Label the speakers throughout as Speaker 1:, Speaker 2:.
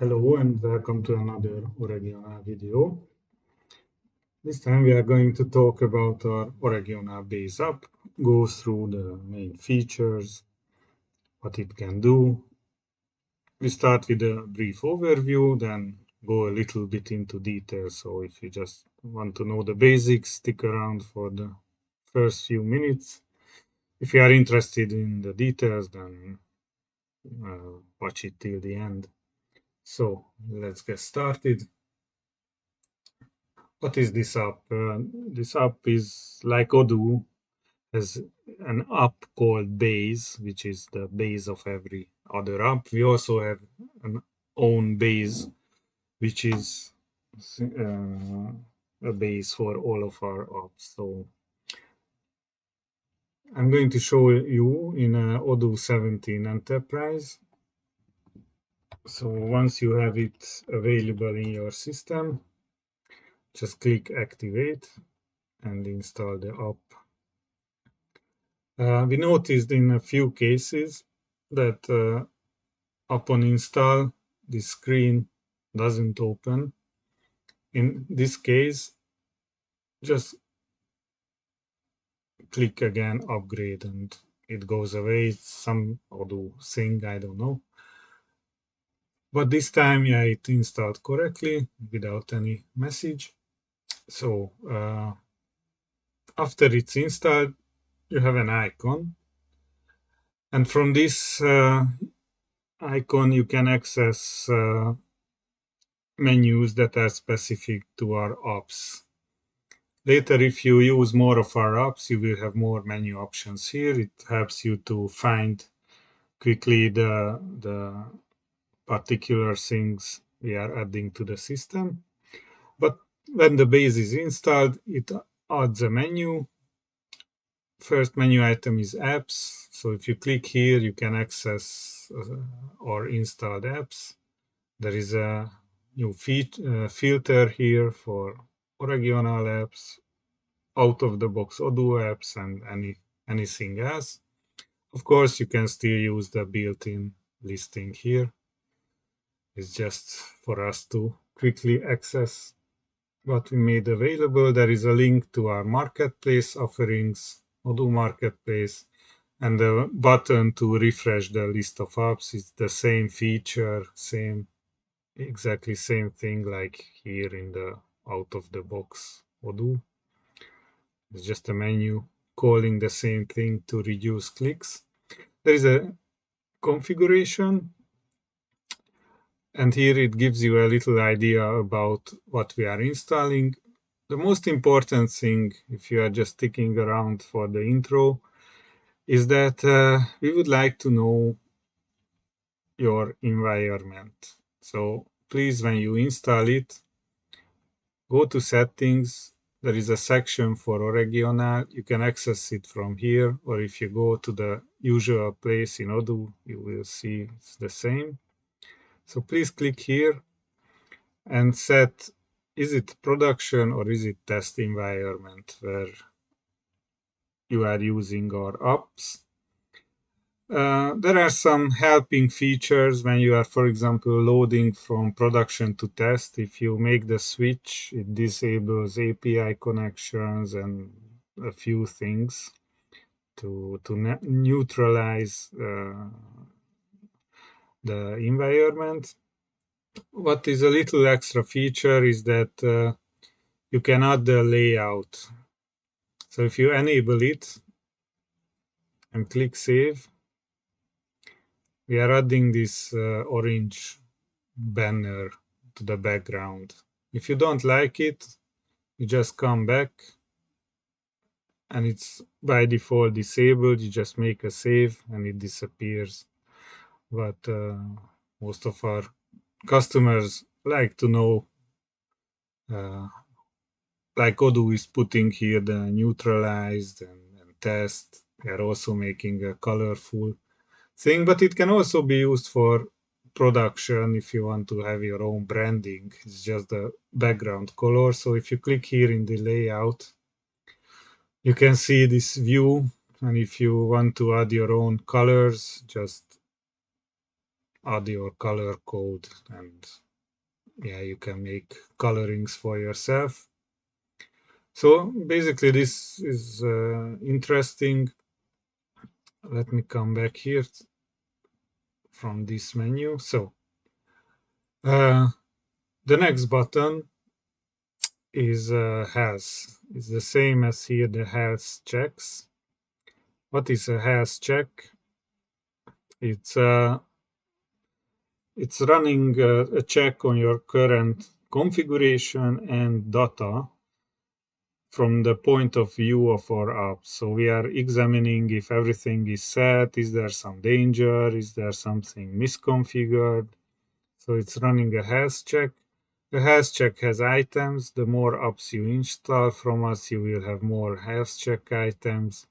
Speaker 1: Hello and welcome to another Oregional video. This time we are going to talk about our Oregional Base app, go through the main features, what it can do. We start with a brief overview, then go a little bit into detail. So if you just want to know the basics, stick around for the first few minutes. If you are interested in the details, then watch it till the end. So let's get started. What is this app? This app is like Odoo, has an app called Base, which is the base of every other app. We also have an own base, which is a base for all of our apps. So I'm going to show you in odoo17 Enterprise. So once you have it available in your system, just click Activate and install the app. We noticed in a few cases that upon install, the screen doesn't open. In this case, just click again, upgrade, and it goes away. It's some Odoo thing, I don't know. But this time, yeah, it installed correctly without any message. So after it's installed, you have an icon. And from this icon, you can access menus that are specific to our apps. Later, if you use more of our apps, you will have more menu options here. It helps you to find quickly the particular things we are adding to the system. But when the base is installed, it adds a menu. First menu item is apps. So if you click here, you can access or installed apps. There is a new filter here for Oregional apps, out-of-the-box Odoo apps, and anything else. Of course, you can still use the built-in listing here. It's just for us to quickly access what we made available. There is a link to our marketplace offerings, Odoo Marketplace, and the button to refresh the list of apps is the same feature, exactly same thing like here in the out-of-the-box Odoo. It's just a menu calling the same thing to reduce clicks. There is a configuration, and here it gives you a little idea about what we are installing. The most important thing, if you are just sticking around for the intro, is that we would like to know your environment. So please, when you install it, go to settings. There is a section for Oregional. You can access it from here, or if you go to the usual place in Odoo, you will see it's the same. So please click here and set, is it production or is it test environment where you are using our apps. There are some helping features when you are, for example, loading from production to test. If you make the switch, it disables API connections and a few things to neutralize the environment. What is a little extra feature is that you can add the layout. So if you enable it and click Save, we are adding this orange banner to the background. If you don't like it, you just come back and it's by default disabled. You just make a save and it disappears. But most of our customers like to know, like Odoo is putting here the neutralized and test. They are also making a colorful thing, but it can also be used for production if you want to have your own branding. It's just the background color. So if you click here in the layout, you can see this view. And if you want to add your own colors, just add your color code, and yeah, you can make colorings for yourself. So basically, this is interesting. Let me come back here from this menu. So uh, the next button is health. It's the same as here the health checks. What is a health check? It's it's running a check on your current configuration and data from the point of view of our app. So we are examining if everything is set, is there some danger, is there something misconfigured. So it's running a health check. The health check has items. The more apps you install from us, you will have more health check items.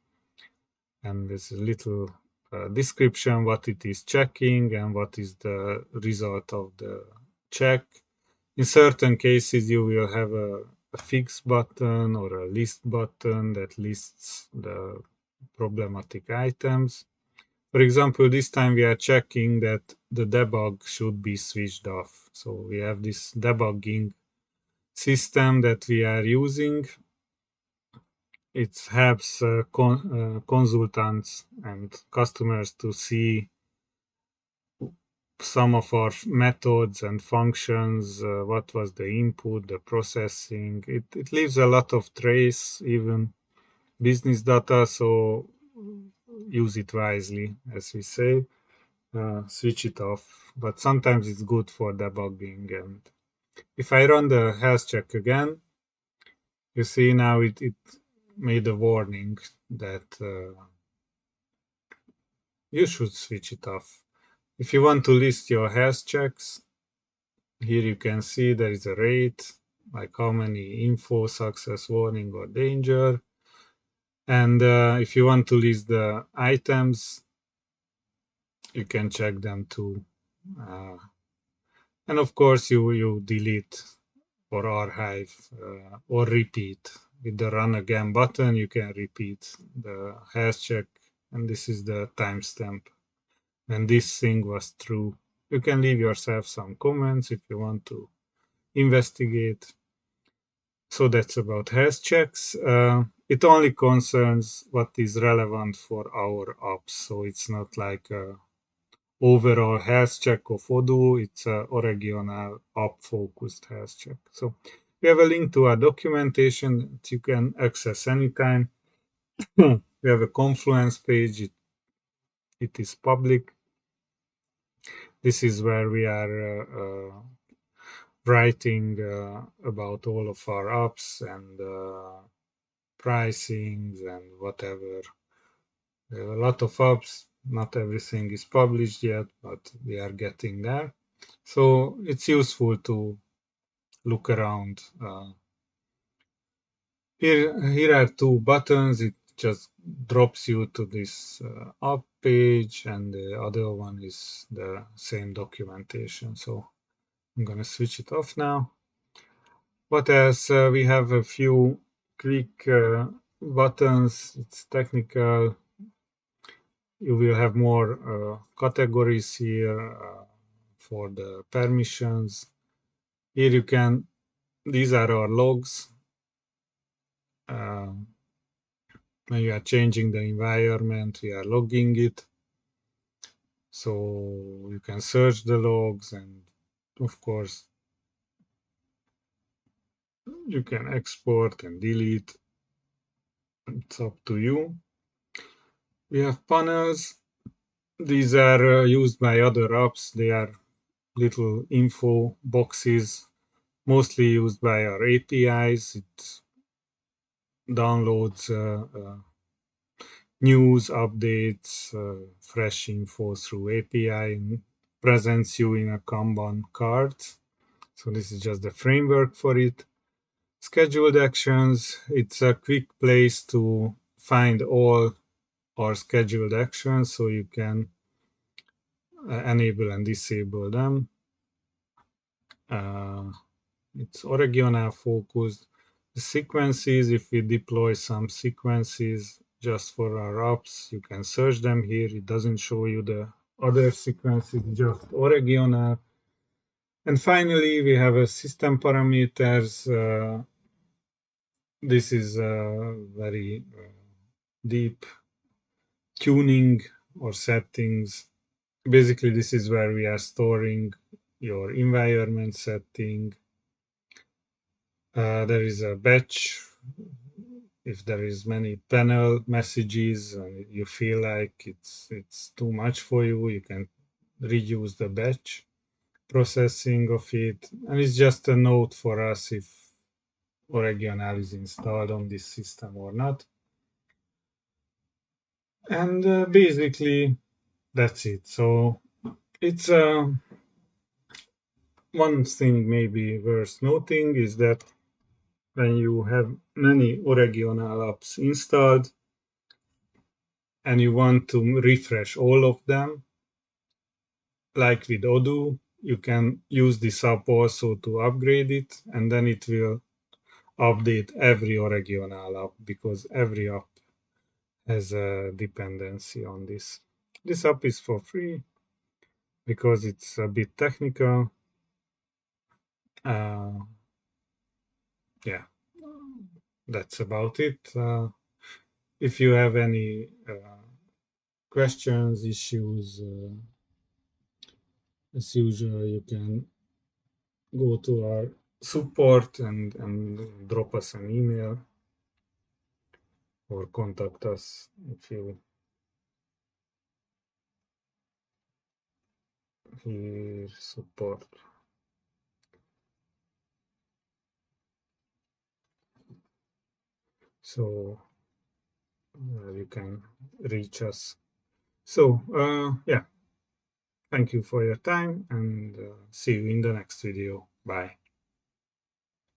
Speaker 1: And there's a little description what it is checking and what is the result of the check. In certain cases, you will have a fix button or a list button that lists the problematic items. For example, this time we are checking that the debug should be switched off. So we have this debugging system that we are using. It helps consultants and customers to see some of our methods and functions, what was the input, the processing. It leaves a lot of trace, even business data, so use it wisely, as we say. Switch it off. But sometimes it's good for debugging. And if I run the health check again, you see now it made a warning that you should switch it off. If you want to list your health checks, here you can see there is a rate, like how many info, success, warning, or danger. And if you want to list the items, you can check them too. Uh, and of course, you delete or archive or repeat. With the run again button, you can repeat the hash check, and this is the timestamp. And this thing was true. You can leave yourself some comments if you want to investigate. So that's about health checks. It only concerns what is relevant for our apps. So it's not like a overall health check of Odoo. It's a Oregional app focused health check. So we have a link to our documentation that you can access anytime. We have a Confluence page. It is public. This is where we are writing about all of our apps and pricings and whatever. There are a lot of apps. Not everything is published yet, but we are getting there. So it's useful to look around. Here are two buttons. It just drops you to this app page, and the other one is the same documentation. So I'm going to switch it off now. What else? We have a few quick buttons. It's technical. You will have more categories here for the permissions. Here you can, these are our logs. When you are changing the environment, we are logging it. So you can search the logs, and of course, you can export and delete. It's up to you. We have panels. These are used by other apps. They are little info boxes, mostly used by our APIs. It downloads news, updates, fresh info through API, and presents you in a Kanban card. So this is just the framework for it. Scheduled actions, it's a quick place to find all our scheduled actions so you can enable and disable them. It's Oregional focused. The sequences, if we deploy some sequences just for our apps, you can search them here. It doesn't show you the other sequence is just Oregional. And finally, we have a system parameters. This is very deep tuning or settings. Basically, this is where we are storing your environment setting. There is a batch. If there is many panel messages and you feel like it's too much for you, you can reduce the batch processing of it. And it's just a note for us if Oregional is installed on this system or not. And basically, that's it. So it's one thing maybe worth noting is that when you have many Oregional apps installed and you want to refresh all of them, like with Odoo, you can use this app also to upgrade it, and then it will update every Oregional app because every app has a dependency on this. This app is for free because it's a bit technical. Uh, yeah, that's about it. If you have any questions, issues, as usual, you can go to our support and drop us an email or contact us if you hear support. So you can reach us. So yeah, thank you for your time and see you in the next video. Bye.